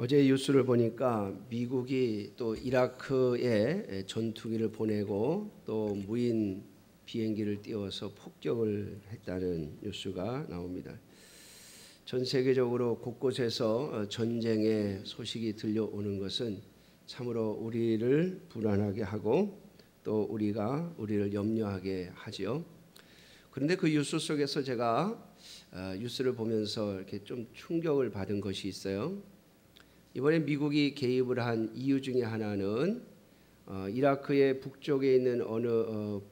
어제 뉴스를 보니까 미국이 또 이라크에 전투기를 보내고 또 무인 비행기를 띄워서 폭격을 했다는 뉴스가 나옵니다. 전 세계적으로 곳곳에서 전쟁의 소식이 들려오는 것은 참으로 우리를 불안하게 하고 또 우리를 염려하게 하지요. 그런데 그 뉴스 속에서 제가 뉴스를 보면서 이렇게 좀 충격을 받은 것이 있어요. 이번에 미국이 개입을 한 이유 중에 하나는 이라크의 북쪽에 있는 어느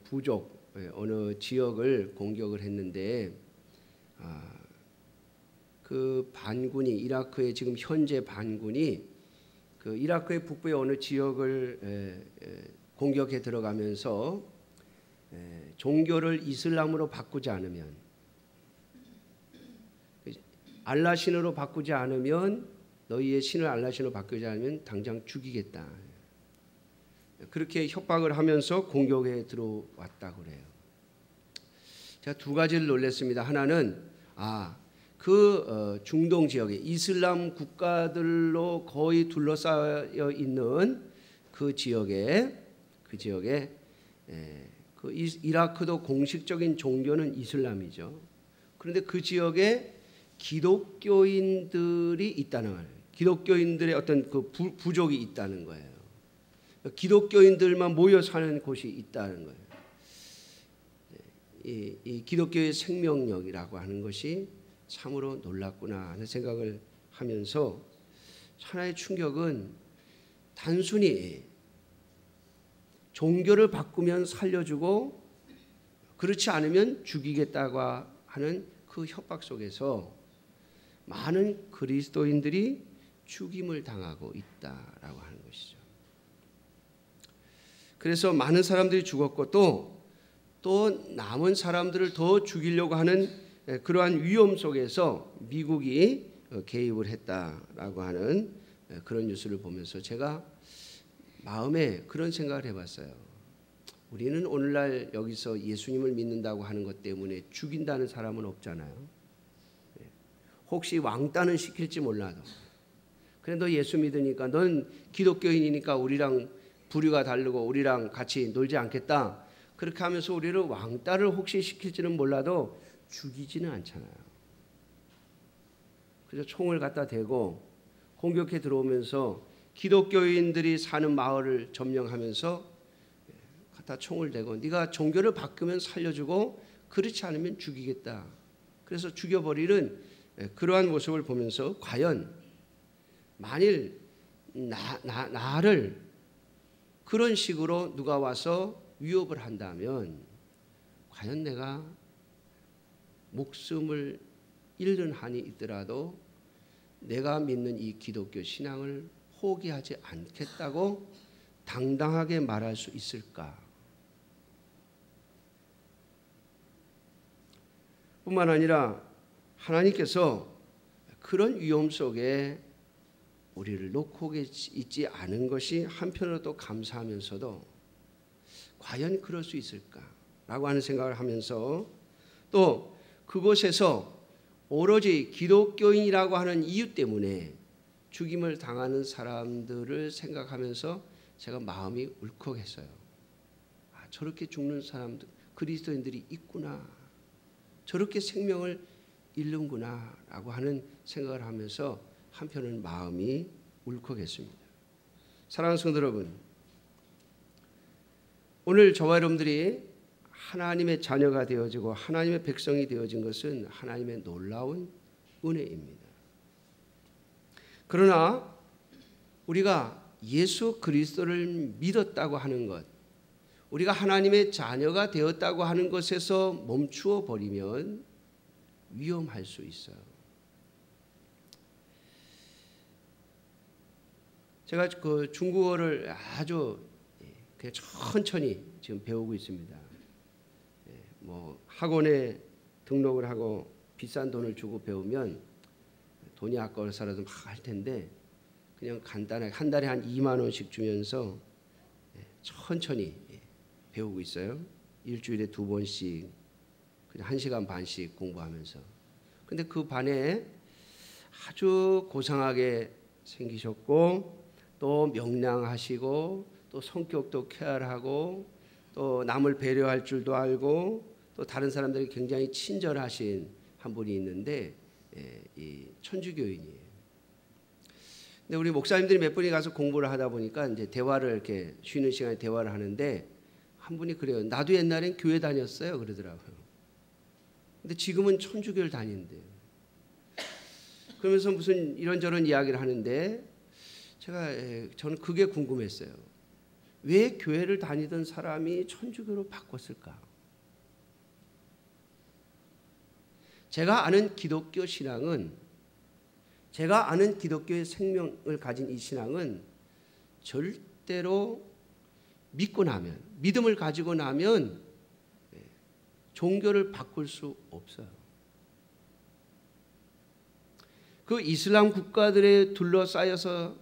부족, 어느 지역을 공격을 했는데 그 반군이 이라크의 지금 현재 반군이 그 이라크의 북부의 어느 지역을 공격해 들어가면서 종교를 이슬람으로 바꾸지 않으면, 알라 신으로 바꾸지 않으면, 너희의 신을 알라 신으로 바꾸지 않으면 당장 죽이겠다. 그렇게 협박을 하면서 공격에 들어왔다고 그래요. 제가 두 가지를 놀랐습니다. 하나는 그 중동 지역에 이슬람 국가들로 거의 둘러싸여 있는 그 지역에 그 이라크도 공식적인 종교는 이슬람이죠. 그런데 그 지역에 기독교인들이 있다는 거예요. 기독교인들의 어떤 그 부족이 있다는 거예요. 기독교인들만 모여 사는 곳이 있다는 거예요. 이 기독교의 생명력이라고 하는 것이 참으로 놀랍구나 하는 생각을 하면서 하나의 충격은 단순히 종교를 바꾸면 살려주고 그렇지 않으면 죽이겠다고 하는 그 협박 속에서 많은 그리스도인들이 죽임을 당하고 있다라고 하는 것이죠. 그래서 많은 사람들이 죽었고 또 남은 사람들을 더 죽이려고 하는 그러한 위험 속에서 미국이 개입을 했다라고 하는 그런 뉴스를 보면서 제가 마음에 그런 생각을 해봤어요. 우리는 오늘날 여기서 예수님을 믿는다고 하는 것 때문에 죽인다는 사람은 없잖아요. 혹시 왕따는 시킬지 몰라도, 그래 너 예수 믿으니까, 넌 기독교인이니까 우리랑 부류가 다르고 우리랑 같이 놀지 않겠다, 그렇게 하면서 우리를 왕따를 혹시 시킬지는 몰라도 죽이지는 않잖아요. 그래서 총을 갖다 대고 공격해 들어오면서 기독교인들이 사는 마을을 점령하면서 갖다 총을 대고 네가 종교를 바꾸면 살려주고 그렇지 않으면 죽이겠다, 그래서 죽여버리는 그러한 모습을 보면서 과연 만일 나를 그런 식으로 누가 와서 위협을 한다면 과연 내가 목숨을 잃는 한이 있더라도 내가 믿는 이 기독교 신앙을 포기하지 않겠다고 당당하게 말할 수 있을까? 뿐만 아니라 하나님께서 그런 위험 속에 우리를 놓고 있지 않은 것이 한편으로 또 감사하면서도 과연 그럴 수 있을까라고 하는 생각을 하면서 또 그곳에서 오로지 기독교인이라고 하는 이유 때문에 죽임을 당하는 사람들을 생각하면서 제가 마음이 울컥했어요. 저렇게 죽는 사람들, 그리스도인들이 있구나, 저렇게 생명을 잃는구나 라고 하는 생각을 하면서 한편은 마음이 울컥했습니다. 사랑하는 성도 여러분, 오늘 저와 여러분들이 하나님의 자녀가 되어지고 하나님의 백성이 되어진 것은 하나님의 놀라운 은혜입니다. 그러나 우리가 예수 그리스도를 믿었다고 하는 것, 우리가 하나님의 자녀가 되었다고 하는 것에서 멈추어 버리면 위험할 수 있어요. 제가 그 중국어를 아주 천천히 지금 배우고 있습니다. 뭐 학원에 등록을 하고 비싼 돈을 주고 배우면 돈이 아까워서라도 막 할 텐데 그냥 간단하게 한 달에 한 2만 원씩 주면서 천천히 배우고 있어요. 일주일에 2번씩 그냥 1시간 반씩 공부하면서. 근데 그 반에 아주 고상하게 생기셨고 또 명랑하시고 또 성격도 쾌활하고 또 남을 배려할 줄도 알고 또 다른 사람들이 굉장히 친절하신 한 분이 있는데 이 천주교인이에요. 근데 우리 목사님들이 몇 분이 가서 공부를 하다 보니까 이제 대화를 이렇게 쉬는 시간에 대화를 하는데 한 분이 그래요. 나도 옛날엔 교회 다녔어요. 그러더라고요. 근데 지금은 천주교를 다닌대요. 그러면서 무슨 이런저런 이야기를 하는데 저는 그게 궁금했어요. 왜 교회를 다니던 사람이 천주교로 바꿨을까? 제가 아는 기독교 신앙은, 제가 아는 기독교의 생명을 가진 이 신앙은 절대로 믿고 나면, 믿음을 가지고 나면 종교를 바꿀 수 없어요. 그 이슬람 국가들에 둘러싸여서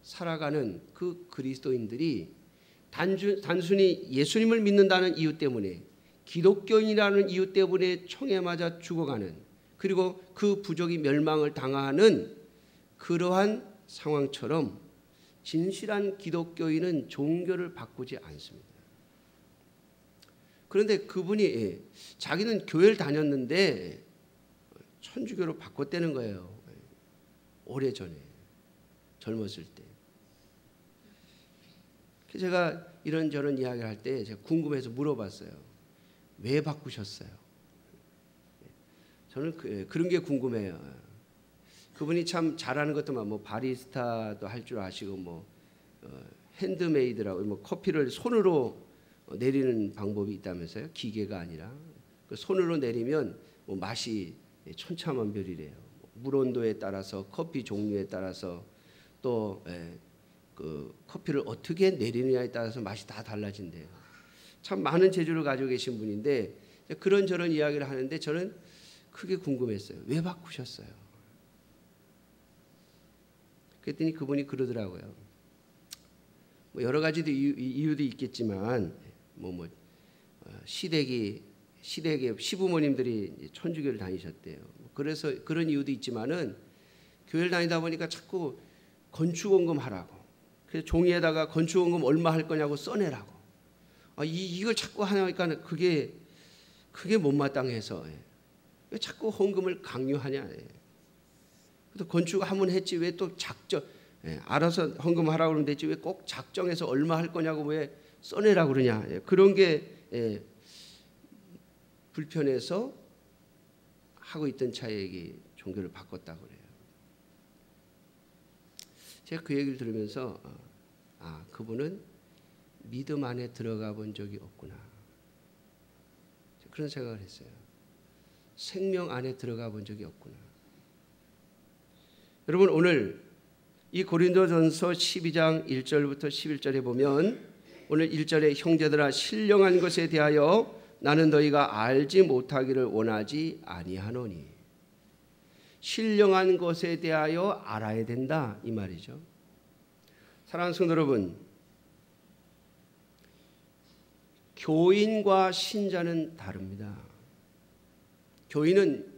살아가는 그 그리스도인들이 단순히 예수님을 믿는다는 이유 때문에, 기독교인이라는 이유 때문에 총에 맞아 죽어가는, 그리고 그 부족이 멸망을 당하는 그러한 상황처럼 진실한 기독교인은 종교를 바꾸지 않습니다. 그런데 그분이 자기는 교회를 다녔는데 천주교로 바꿨다는 거예요. 오래전에, 젊었을 때. 제가 이런저런 이야기를 할 때 제가 궁금해서 물어봤어요. 왜 바꾸셨어요? 저는 그런 게 궁금해요. 그분이 참 잘하는 것도만 뭐 바리스타도 할 줄 아시고 뭐 핸드메이드라고 뭐 커피를 손으로 내리는 방법이 있다면서요. 기계가 아니라 그 손으로 내리면 뭐 맛이 천차만별이래요. 물 온도에 따라서 커피 종류에 따라서 또 그 커피를 어떻게 내리느냐에 따라서 맛이 다 달라진대요. 참 많은 재주를 가지고 계신 분인데 그런저런 이야기를 하는데 저는 크게 궁금했어요. 왜 바꾸셨어요? 그랬더니 그분이 그러더라고요. 뭐 여러 가지 이유도 있겠지만 시댁의 시부모님들이 천주교를 다니셨대요. 그래서 그런 이유도 있지만은 교회를 다니다 보니까 자꾸 건축원금 하라고, 그래서 종이에다가 건축원금 얼마 할 거냐고 써내라고. 이걸 자꾸 하니까 그게 못마땅해서 왜 자꾸 헌금을 강요하냐. 또 건축 한번 했지 왜 또 알아서 헌금하라고 그러면 됐지 왜 꼭 작정해서 얼마 할 거냐고 왜 써내라고 그러냐. 그런 게 불편해서 하고 있던 차에 종교를 바꿨다고 그래요. 제가 그 얘기를 들으면서 그분은 믿음 안에 들어가 본 적이 없구나. 그런 생각을 했어요. 생명 안에 들어가 본 적이 없구나. 여러분 오늘 이 고린도전서 12장 1절부터 11절에 보면 오늘 1절에 형제들아 신령한 것에 대하여 나는 너희가 알지 못하기를 원하지 아니하노니, 신령한 것에 대하여 알아야 된다 이 말이죠. 사랑하는 성도 여러분, 교인과 신자는 다릅니다. 교인은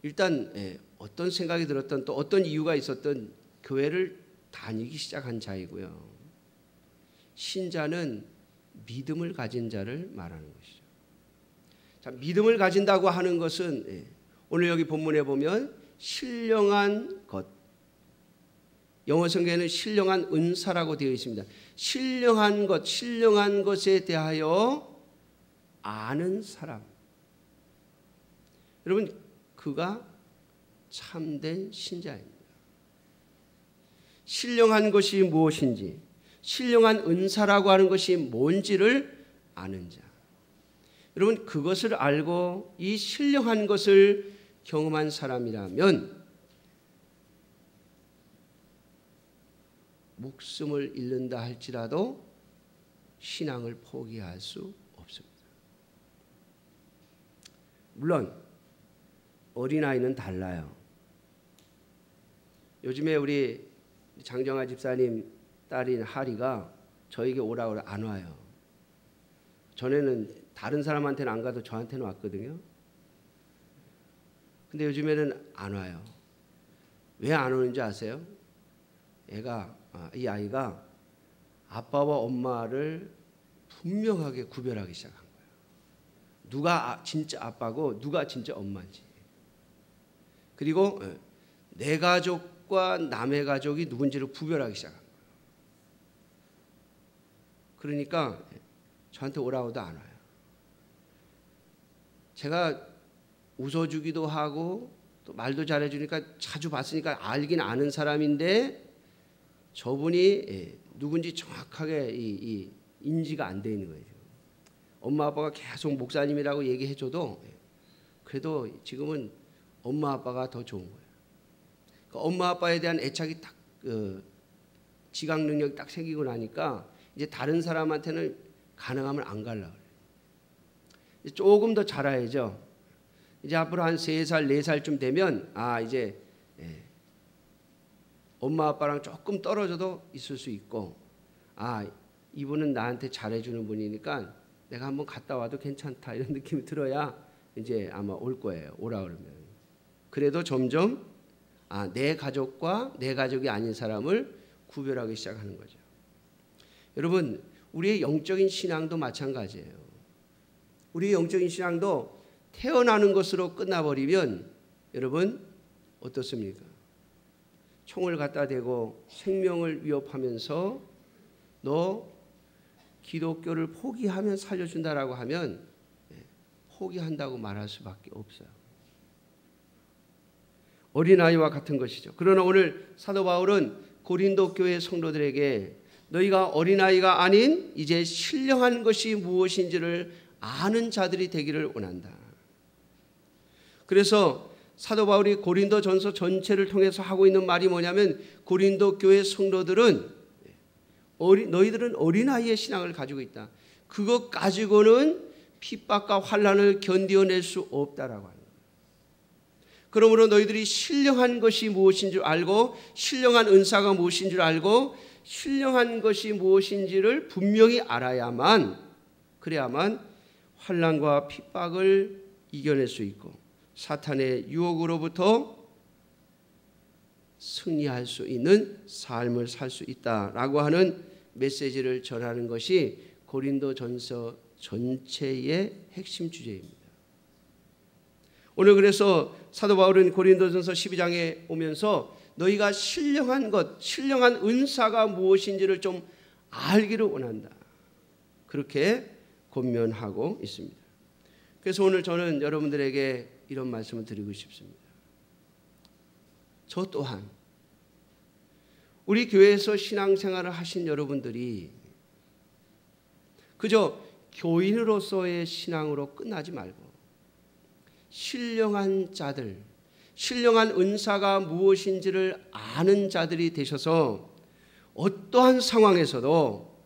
일단 어떤 생각이 들었던 또 어떤 이유가 있었던 교회를 다니기 시작한 자이고요. 신자는 믿음을 가진 자를 말하는 것이죠. 자, 믿음을 가진다고 하는 것은 오늘 여기 본문에 보면 신령한 것, 영어 성경에는 신령한 은사라고 되어 있습니다. 신령한 것, 신령한 것에 대하여 아는 사람. 여러분, 그가 참된 신자입니다. 신령한 것이 무엇인지, 신령한 은사라고 하는 것이 뭔지를 아는 자. 여러분, 그것을 알고 이 신령한 것을 경험한 사람이라면 목숨을 잃는다 할지라도 신앙을 포기할 수 없습니다. 물론 어린아이는 달라요. 요즘에 우리 장정아 집사님 딸인 하리가 저에게 오라고 안 와요. 전에는 다른 사람한테는 안 가도 저한테는 왔거든요. 근데 요즘에는 안 와요. 왜 안 오는지 아세요? 이 아이가 아빠와 엄마를 분명하게 구별하기 시작한 거예요. 누가 진짜 아빠고 누가 진짜 엄마인지. 그리고 내 가족과 남의 가족이 누군지를 구별하기 시작한 거예요. 그러니까 저한테 오라고도 안 와요. 제가 웃어주기도 하고 또 말도 잘해주니까 자주 봤으니까 알긴 아는 사람인데 저분이 누군지 정확하게 인지가 안 돼 있는 거예요. 엄마 아빠가 계속 목사님이라고 얘기해줘도 그래도 지금은 엄마 아빠가 더 좋은 거예요. 그러니까 엄마 아빠에 대한 애착이 딱 지각 능력이 딱 생기고 나니까 이제 다른 사람한테는 가능하면 안 가려고 그래요. 조금 더 자라야죠. 이제 앞으로 한 3살, 4살쯤 되면 이제 엄마 아빠랑 조금 떨어져도 있을 수 있고 이분은 나한테 잘해주는 분이니까 내가 한번 갔다 와도 괜찮다 이런 느낌이 들어야 이제 아마 올 거예요. 오라 그러면. 그래도 점점 내 가족과 내 가족이 아닌 사람을 구별하기 시작하는 거죠. 여러분, 우리의 영적인 신앙도 마찬가지예요. 우리의 영적인 신앙도 태어나는 것으로 끝나버리면 여러분 어떻습니까? 총을 갖다 대고 생명을 위협하면서 너 기독교를 포기하면 살려준다라고 하면 포기한다고 말할 수밖에 없어요. 어린아이와 같은 것이죠. 그러나 오늘 사도 바울은 고린도 교회 성도들에게 너희가 어린아이가 아닌 이제 신령한 것이 무엇인지를 아는 자들이 되기를 원한다. 그래서 사도 바울이 고린도 전서 전체를 통해서 하고 있는 말이 뭐냐면 고린도 교회 성도들은 너희들은 어린아이의 신앙을 가지고 있다. 그것 가지고는 핍박과 환난을 견뎌낼 수 없다라고 하는 거예요. 그러므로 너희들이 신령한 것이 무엇인 줄 알고 신령한 은사가 무엇인 줄 알고 신령한 것이 무엇인지를 분명히 알아야만 그래야만 환난과 핍박을 이겨낼 수 있고 사탄의 유혹으로부터 승리할 수 있는 삶을 살 수 있다라고 하는 메시지를 전하는 것이 고린도전서 전체의 핵심 주제입니다. 오늘 그래서 사도 바울은 고린도전서 12장에 오면서 너희가 신령한 것, 신령한 은사가 무엇인지를 좀 알기를 원한다. 그렇게 권면하고 있습니다. 그래서 오늘 저는 여러분들에게 이런 말씀을 드리고 싶습니다. 저 또한 우리 교회에서 신앙생활을 하신 여러분들이 그저 교인으로서의 신앙으로 끝나지 말고 신령한 자들, 신령한 은사가 무엇인지를 아는 자들이 되셔서 어떠한 상황에서도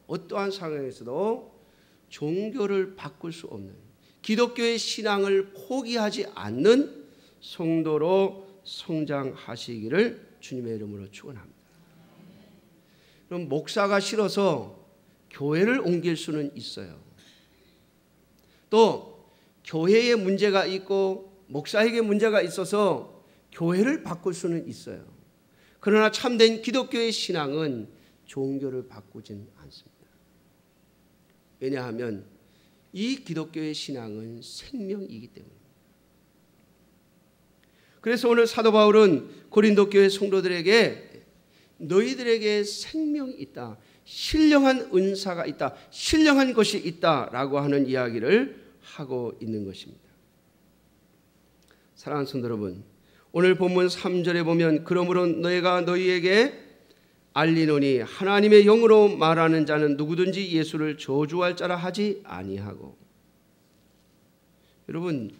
종교를 바꿀 수 없는 기독교의 신앙을 포기하지 않는 성도로 성장하시기를 주님의 이름으로 축원합니다. 그럼 목사가 싫어서 교회를 옮길 수는 있어요. 또 교회에 문제가 있고 목사에게 문제가 있어서 교회를 바꿀 수는 있어요. 그러나 참된 기독교의 신앙은 종교를 바꾸진 않습니다. 왜냐하면 이 기독교의 신앙은 생명이기 때문입니다. 그래서 오늘 사도 바울은 고린도 교회 성도들에게 너희들에게 생명이 있다. 신령한 은사가 있다. 신령한 것이 있다라고 하는 이야기를 하고 있는 것입니다. 사랑하는 성도 여러분, 오늘 본문 3절에 보면 그러므로 너희가 너희에게 알리노니 하나님의 영으로 말하는 자는 누구든지 예수를 저주할 자라 하지 아니하고. 여러분,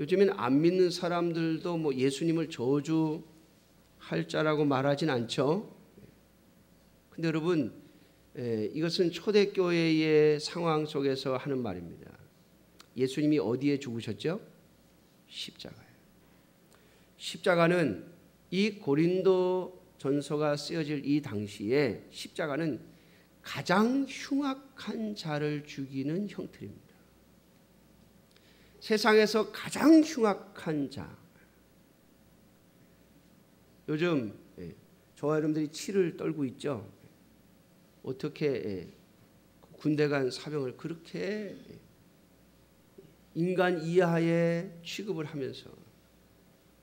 요즘엔 안 믿는 사람들도 예수님을 저주할 자라고 말하진 않죠. 근데 여러분, 이것은 초대교회의 상황 속에서 하는 말입니다. 예수님이 어디에 죽으셨죠? 십자가예요. 십자가는 이 고린도 전서가 쓰여질 이 당시에 십자가는 가장 흉악한 자를 죽이는 형틀입니다. 세상에서 가장 흉악한 자. 요즘 저와 여러분들이 치를 떨고 있죠. 어떻게 군대 간 사병을 그렇게 인간 이하의 취급을 하면서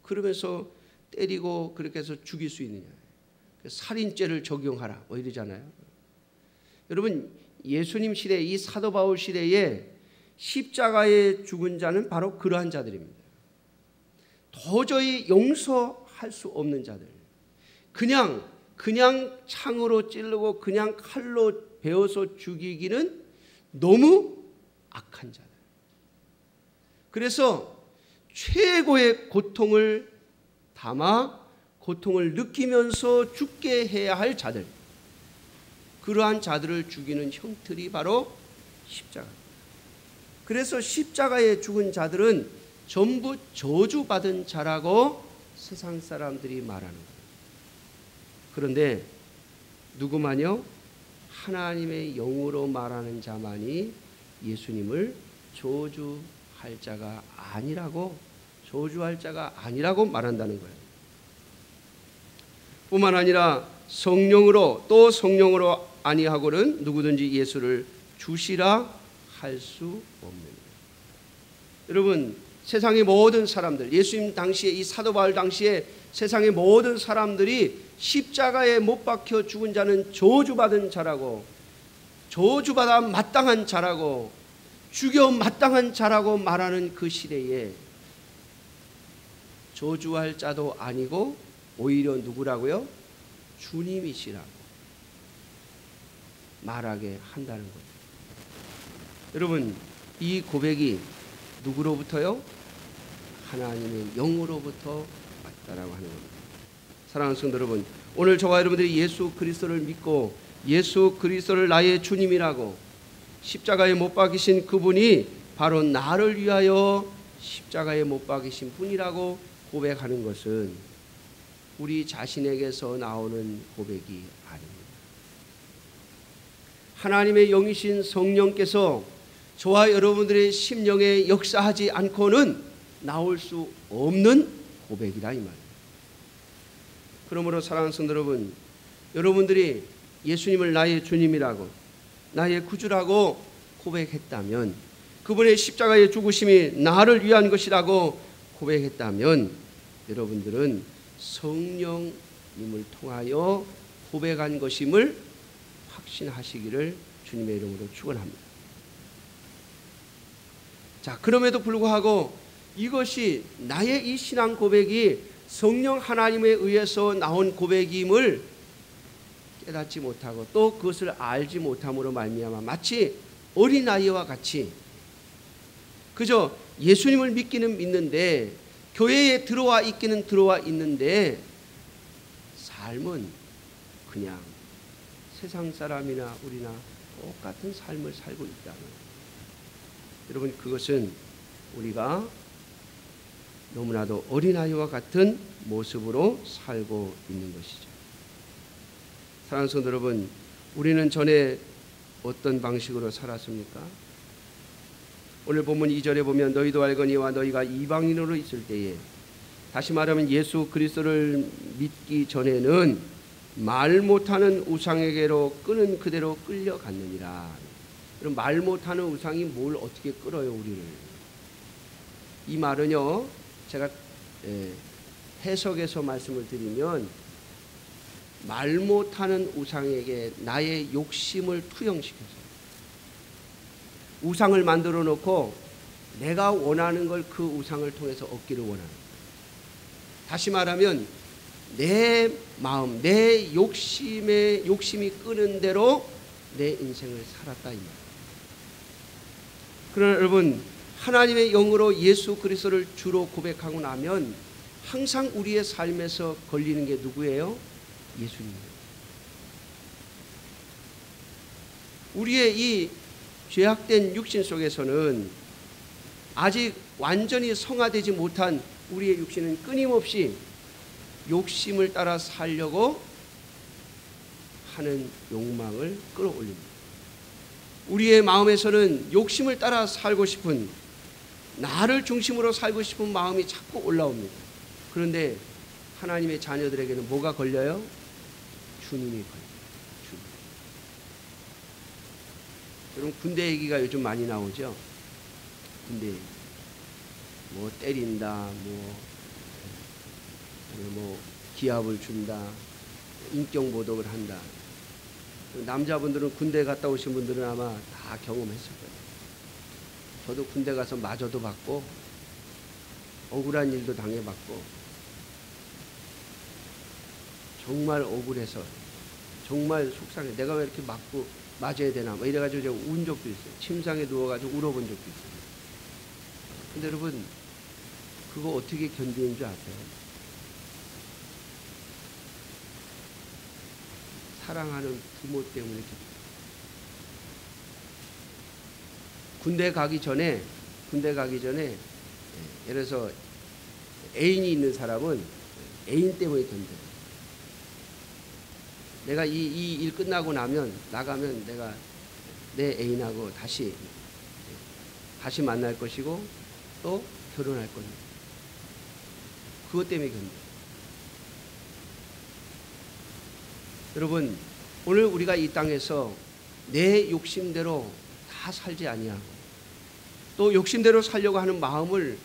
그러면서 때리고 그렇게 해서 죽일 수 있느냐. 살인죄를 적용하라 뭐 이러잖아요. 여러분 예수님 시대 이 사도 바울 시대에 십자가에 죽은 자는 바로 그러한 자들입니다. 도저히 용서할 수 없는 자들. 그냥 창으로 찌르고 그냥 칼로 베어서 죽이기는 너무 악한 자들. 그래서 최고의 고통을 담아 고통을 느끼면서 죽게 해야 할 자들, 그러한 자들을 죽이는 형틀이 바로 십자가. 그래서 십자가에 죽은 자들은 전부 저주받은 자라고 세상 사람들이 말하는 거예요. 그런데 누구만요? 하나님의 영으로 말하는 자만이 예수님을 저주할 자가 아니라고, 저주할 자가 아니라고 말한다는 거예요. 뿐만 아니라 성령으로, 또 성령으로 아니하고는 누구든지 예수를 주시라 할 수 없는 거예요. 여러분 세상의 모든 사람들, 예수님 당시에 이 사도 바울 당시에 세상의 모든 사람들이 십자가에 못 박혀 죽은 자는 저주받은 자라고, 저주받아 마땅한 자라고, 죽여 마땅한 자라고 말하는 그 시대에 저주할 자도 아니고 오히려 누구라고요? 주님이시라고 말하게 한다는 거예요. 여러분 이 고백이 누구로부터요? 하나님의 영으로부터 왔다라고 하는 겁니다. 사랑하는 성도 여러분, 오늘 저와 여러분들이 예수 그리스도를 믿고 예수 그리스도를 나의 주님이라고 십자가에 못 박이신 그분이 바로 나를 위하여 십자가에 못 박이신 분이라고 고백하는 것은 우리 자신에게서 나오는 고백이 아닙니다. 하나님의 영이신 성령께서 저와 여러분들의 심령에 역사하지 않고는 나올 수 없는 고백이다 이 말이에요. 그러므로 사랑하는 성도 여러분, 여러분들이 예수님을 나의 주님이라고 나의 구주라고 고백했다면, 그분의 십자가의 죽으심이 나를 위한 것이라고 고백했다면, 여러분들은 성령님을 통하여 고백한 것임을 확신하시기를 주님의 이름으로 축원합니다. 자, 그럼에도 불구하고 이것이 나의 이 신앙 고백이 성령 하나님에 의해서 나온 고백임을 깨닫지 못하고 또 그것을 알지 못함으로 말미암아 마치 어린아이와 같이 그저 예수님을 믿기는 믿는데, 교회에 들어와 있기는 들어와 있는데 삶은 그냥 세상 사람이나 우리나 똑같은 삶을 살고 있다는 거예요. 여러분 그것은 우리가 너무나도 어린아이와 같은 모습으로 살고 있는 것이죠. 사랑하는 성도 여러분, 우리는 전에 어떤 방식으로 살았습니까? 오늘 본문 2절에 보면 너희도 알거니와 너희가 이방인으로 있을 때에, 다시 말하면 예수 그리스도를 믿기 전에는 말 못하는 우상에게로 끄는 그대로 끌려갔느니라. 그럼 말 못하는 우상이 뭘 어떻게 끌어요 우리를? 이 말은요 제가 해석해서 말씀을 드리면, 말 못하는 우상에게 나의 욕심을 투영시켜서 우상을 만들어 놓고 내가 원하는 걸 그 우상을 통해서 얻기를 원하는 거예요. 다시 말하면 내 마음, 내 욕심이 끄는 대로 내 인생을 살았다 이 말이에요. 그러나 여러분, 하나님의 영으로 예수 그리스도를 주로 고백하고 나면 항상 우리의 삶에서 걸리는 게 누구예요? 예수님이에요. 우리의 이 죄악된 육신 속에서는 아직 완전히 성화되지 못한 우리의 육신은 끊임없이 욕심을 따라 살려고 하는 욕망을 끌어올립니다. 우리의 마음에서는 욕심을 따라 살고 싶은, 나를 중심으로 살고 싶은 마음이 자꾸 올라옵니다. 그런데 하나님의 자녀들에게는 뭐가 걸려요? 주님이 걸립니다. 주님. 여러분 군대 얘기가 요즘 많이 나오죠. 군대 얘기. 뭐 때린다, 뭐 기합을 준다, 인격 모독을 한다. 남자분들은 군대 갔다 오신 분들은 아마 다 경험했을 거예요. 저도 군대 가서 마저도 받고 억울한 일도 당해봤고 정말 억울해서 정말 속상해. 내가 왜 이렇게 맞아야 되나 뭐 이래가지고 제가 운 적도 있어요. 침상에 누워가지고 울어본 적도 있어요. 근데 여러분 그거 어떻게 견디는 줄 아세요? 사랑하는 부모 때문에 군대 가기 전에 예를 들어서 애인이 있는 사람은 애인 때문에 견뎌요. 내가 이 일 끝나고 나가면 내가 내 애인하고 다시 만날 것이고 또 결혼할 겁니다. 그것 때문에 견뎌요. 여러분 오늘 우리가 이 땅에서 내 욕심대로 다 살지 아니하고 또 욕심대로 살려고 하는 마음을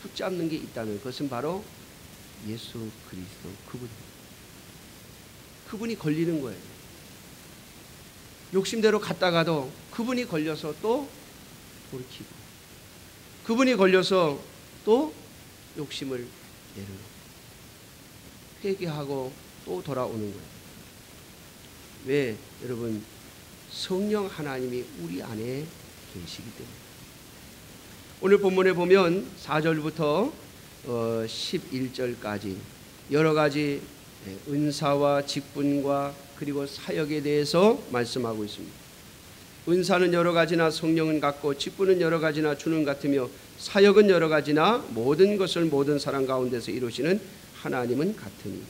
붙잡는 게 있다면 그것은 바로 예수 그리스도 그분이 걸리는 거예요. 욕심대로 갔다가도 그분이 걸려서 또 돌이키고 그분이 걸려서 또 욕심을 내려놓고 회개하고 또 돌아오는 거예요. 왜? 여러분 성령 하나님이 우리 안에 계시기 때문에. 오늘 본문에 보면 4절부터 11절까지 여러 가지 은사와 직분과 그리고 사역에 대해서 말씀하고 있습니다. 은사는 여러 가지나 성령은 같고 직분은 여러 가지나 주는 같으며 사역은 여러 가지나 모든 것을 모든 사람 가운데서 이루시는 하나님은 같으니.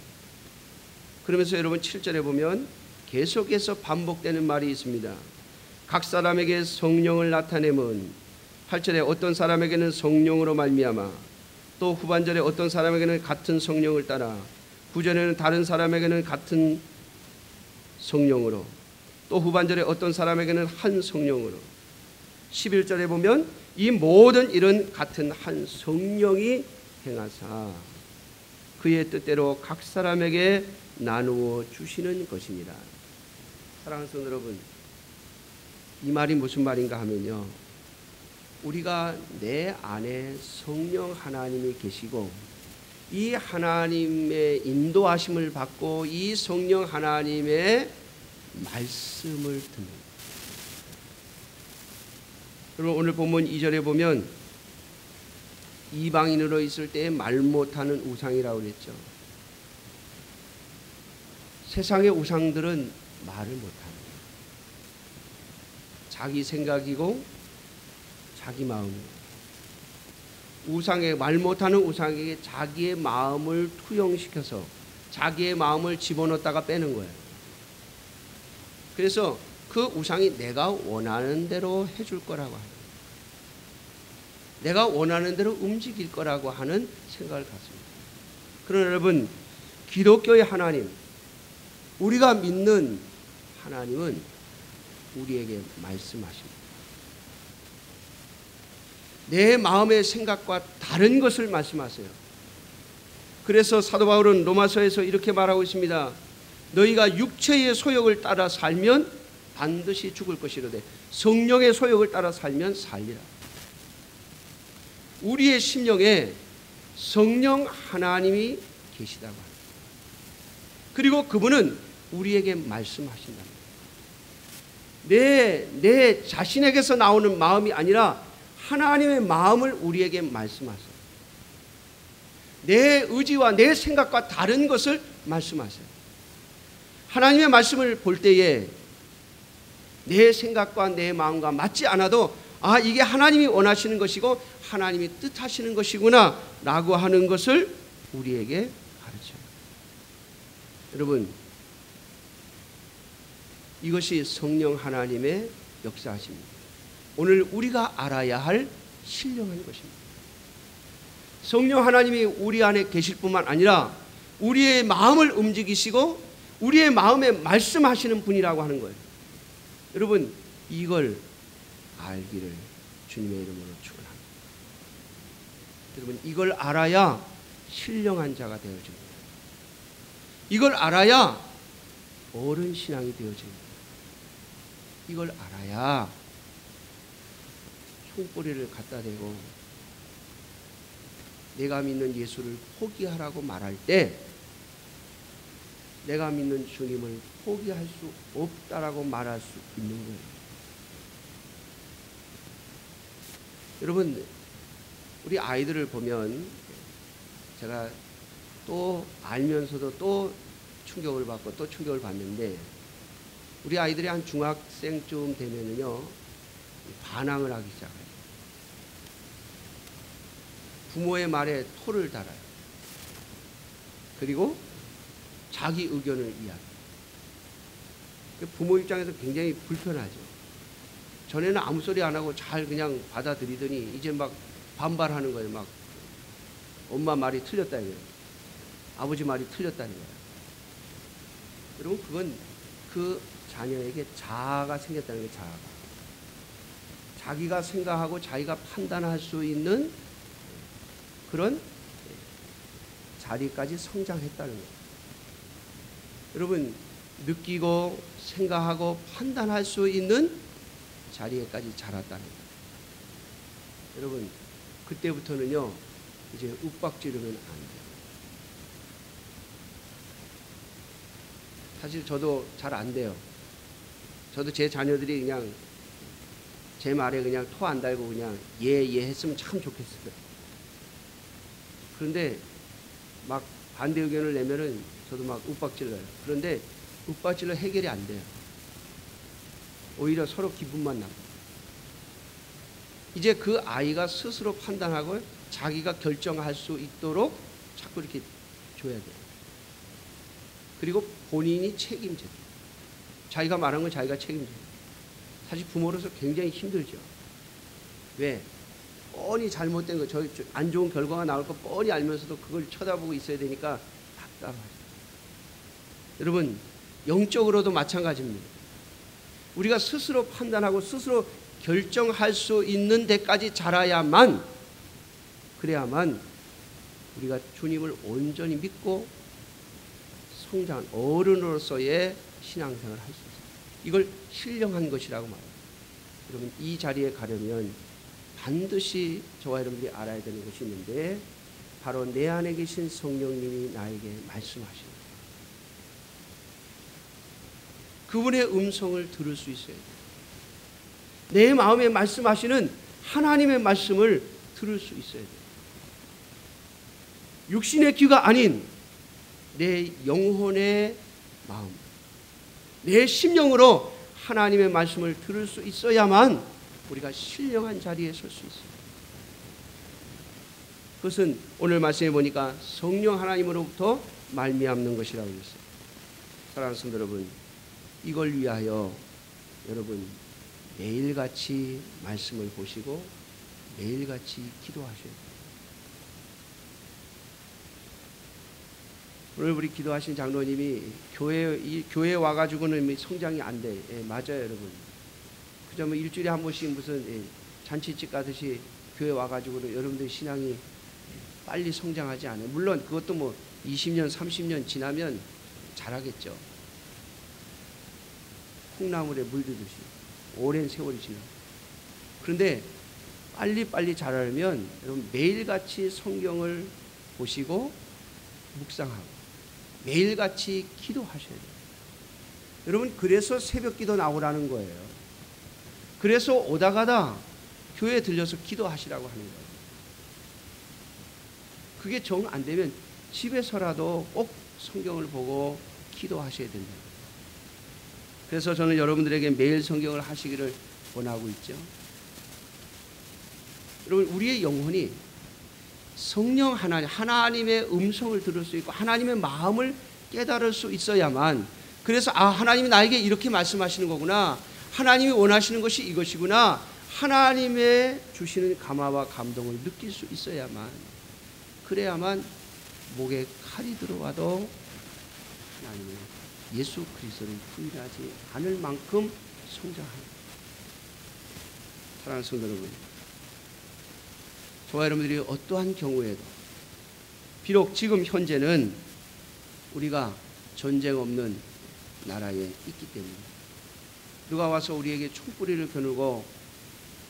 그러면서 여러분 7절에 보면 계속해서 반복되는 말이 있습니다. 각 사람에게 성령을 나타내면 8절에 어떤 사람에게는 성령으로 말미암아 또 후반절에 어떤 사람에게는 같은 성령을 따라 9절에는 다른 사람에게는 같은 성령으로 또 후반절에 어떤 사람에게는 한 성령으로 11절에 보면 이 모든 일은 같은 한 성령이 행하사 그의 뜻대로 각 사람에게 나누어 주시는 것입니다. 사랑하는 성도 여러분, 이 말이 무슨 말인가 하면요, 우리가 내 안에 성령 하나님이 계시고 이 하나님의 인도하심을 받고 이 성령 하나님의 말씀을 듣는. 여러분 오늘 본문 2절에 보면 이방인으로 있을 때 말 못하는 우상이라고 그랬죠. 세상의 우상들은 말을 못합니다. 자기 생각이고 자기 마음이에요. 말 못하는 우상에게 자기의 마음을 투영시켜서 자기의 마음을 집어넣었다가 빼는 거예요. 그래서 그 우상이 내가 원하는 대로 해줄 거라고 하는, 내가 원하는 대로 움직일 거라고 하는 생각을 갖습니다. 그러나 여러분, 기독교의 하나님, 우리가 믿는 하나님은 우리에게 말씀하십니다. 내 마음의 생각과 다른 것을 말씀하세요. 그래서 사도 바울은 로마서에서 이렇게 말하고 있습니다. 너희가 육체의 소욕을 따라 살면 반드시 죽을 것이로되 성령의 소욕을 따라 살면 살리라. 우리의 심령에 성령 하나님이 계시다고 합니다. 그리고 그분은 우리에게 말씀하신답니다. 내 자신에게서 나오는 마음이 아니라 하나님의 마음을 우리에게 말씀하세요. 내 의지와 내 생각과 다른 것을 말씀하세요. 하나님의 말씀을 볼 때에 내 생각과 내 마음과 맞지 않아도 이게 하나님이 원하시는 것이고 하나님이 뜻하시는 것이구나 라고 하는 것을 우리에게 가르쳐요. 여러분, 이것이 성령 하나님의 역사하십니다. 오늘 우리가 알아야 할 신령한 것입니다. 성령 하나님이 우리 안에 계실 뿐만 아니라 우리의 마음을 움직이시고 우리의 마음에 말씀하시는 분이라고 하는 거예요. 여러분, 이걸 알기를 주님의 이름으로 축원합니다. 여러분, 이걸 알아야 신령한 자가 되어집니다. 이걸 알아야 어른 신앙이 되어집니다. 이걸 알아야 총꼬리를 갖다 대고 내가 믿는 예수를 포기하라고 말할 때 내가 믿는 주님을 포기할 수 없다라고 말할 수 있는 거예요. 여러분, 우리 아이들을 보면 제가 또 알면서도 또 충격을 받고 또 충격을 받는데, 우리 아이들이 한 중학생쯤 되면은요 반항을 하기 시작해요. 부모의 말에 토를 달아요. 그리고 자기 의견을 이야기해요. 부모 입장에서 굉장히 불편하죠. 전에는 아무 소리 안 하고 잘 그냥 받아들이더니 이제 막 반발하는 거예요. 막 엄마 말이 틀렸다 이거예요. 아버지 말이 틀렸다는 거예요. 여러분, 그건 그 자녀에게 자아가 생겼다는 게 자아가. 자기가 생각하고 자기가 판단할 수 있는 그런 자리까지 성장했다는 거예요. 여러분, 느끼고 생각하고 판단할 수 있는 자리에까지 자랐다는 거예요. 여러분, 그때부터는요 이제 윽박지르면 안 돼요. 사실 저도 잘 안 돼요. 저도 제 자녀들이 그냥 제 말에 그냥 토 안 달고 그냥 예 했으면 참 좋겠어요. 그런데 막 반대 의견을 내면은 저도 막 윽박질러요. 그런데 윽박질러 해결이 안 돼요. 오히려 서로 기분만 나고. 이제 그 아이가 스스로 판단하고 자기가 결정할 수 있도록 자꾸 이렇게 줘야 돼요. 그리고 본인이 책임져요. 자기가 말한 건 자기가 책임져요. 사실 부모로서 굉장히 힘들죠. 왜? 뻔히 잘못된 거, 안 좋은 결과가 나올 거 뻔히 알면서도 그걸 쳐다보고 있어야 되니까 답답하죠. 여러분, 영적으로도 마찬가지입니다. 우리가 스스로 판단하고 스스로 결정할 수 있는 데까지 자라야만, 그래야만 우리가 주님을 온전히 믿고 성장한 어른으로서의 신앙생활을 할 수 있어요. 이걸 신령한 것이라고 말합니다. 여러분, 이 자리에 가려면 반드시 저와 여러분들이 알아야 되는 것이 있는데, 바로 내 안에 계신 성령님이 나에게 말씀하십니다. 그분의 음성을 들을 수 있어야 돼요. 내 마음에 말씀하시는 하나님의 말씀을 들을 수 있어야 돼요. 육신의 귀가 아닌 내 영혼의 마음, 내 심령으로 하나님의 말씀을 들을 수 있어야만 우리가 신령한 자리에 설 수 있어요. 그것은 오늘 말씀해 보니까 성령 하나님으로부터 말미암는 것이라고 했어요. 사랑하는 성도 여러분, 이걸 위하여 여러분 매일같이 말씀을 보시고 매일같이 기도하셔야 돼요. 오늘 우리 기도하신 장로님이 교회에 와가지고는 성장이 안 돼. 예, 맞아요, 여러분. 그저 뭐 일주일에 한 번씩 무슨 잔치집 가듯이 교회 와가지고는 여러분들 신앙이 빨리 성장하지 않아요. 물론 그것도 뭐 20년, 30년 지나면 잘하겠죠. 콩나물에 물들듯이 오랜 세월이 지나. 그런데 빨리 자라려면 여러분 매일같이 성경을 보시고 묵상하고 매일같이 기도하셔야 돼요. 여러분, 그래서 새벽기도 나오라는 거예요. 그래서 오다가다 교회에 들려서 기도하시라고 하는 거예요. 그게 정 안 되면 집에서라도 꼭 성경을 보고 기도하셔야 된다. 그래서 저는 여러분들에게 매일 성경을 하시기를 원하고 있죠. 여러분, 우리의 영혼이 성령 하나님의 음성을 들을 수 있고 하나님의 마음을 깨달을 수 있어야만, 그래서 하나님이 나에게 이렇게 말씀하시는 거구나, 하나님이 원하시는 것이 이것이구나, 하나님의 주시는 감화와 감동을 느낄 수 있어야만, 그래야만 목에 칼이 들어와도 하나님의 예수 그리스도를 부인하지 않을 만큼 성장합니다. 사랑하는 성도 여러분, 저와 여러분들이 어떠한 경우에도 비록 지금 현재는 우리가 전쟁 없는 나라에 있기 때문에 누가 와서 우리에게 총뿌리를 겨누고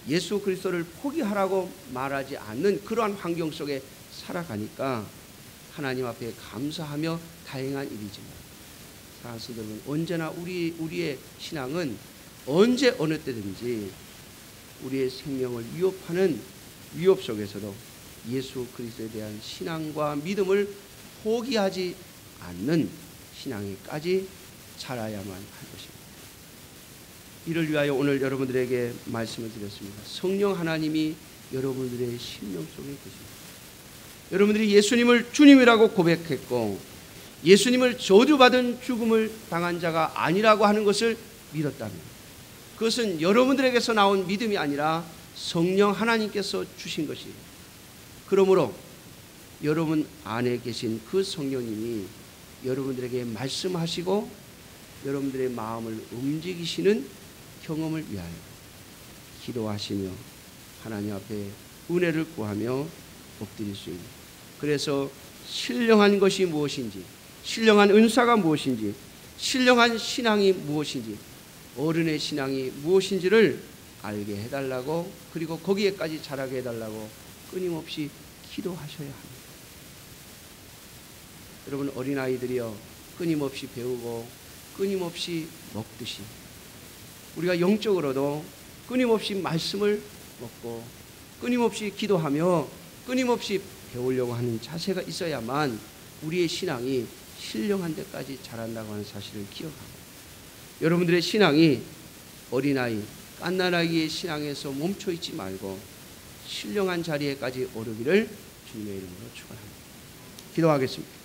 예수 그리스도를 포기하라고 말하지 않는 그러한 환경 속에 살아가니까 하나님 앞에 감사하며 다행한 일이지만, 사랑하는 성도 여러분, 언제나 우리의 신앙은 언제 어느 때든지 우리의 생명을 위협하는 위협 속에서도 예수 그리스도에 대한 신앙과 믿음을 포기하지 않는 신앙에까지 자라야만 할 것입니다. 이를 위하여 오늘 여러분들에게 말씀을 드렸습니다. 성령 하나님이 여러분들의 심령 속에 계십니다. 여러분들이 예수님을 주님이라고 고백했고 예수님을 저주받은 죽음을 당한 자가 아니라고 하는 것을 믿었다면, 그것은 여러분들에게서 나온 믿음이 아니라 성령 하나님께서 주신 것이에요. 그러므로 여러분 안에 계신 그 성령님이 여러분들에게 말씀하시고 여러분들의 마음을 움직이시는 경험을 위하여 기도하시며 하나님 앞에 은혜를 구하며 엎드릴 수 있는, 그래서 신령한 것이 무엇인지, 신령한 은사가 무엇인지, 신령한 신앙이 무엇인지, 어른의 신앙이 무엇인지를 알게 해달라고, 그리고 거기에까지 자라게 해달라고 끊임없이 기도하셔야 합니다. 여러분, 어린아이들이여 끊임없이 배우고 끊임없이 먹듯이 우리가 영적으로도 끊임없이 말씀을 먹고 끊임없이 기도하며 끊임없이 배우려고 하는 자세가 있어야만 우리의 신앙이 신령한 데까지 자란다고 하는 사실을 기억하고, 여러분들의 신앙이 어린아이, 갓난아기의 신앙에서 멈춰 있지 말고 신령한 자리에까지 오르기를 주님의 이름으로 축원합니다. 기도하겠습니다.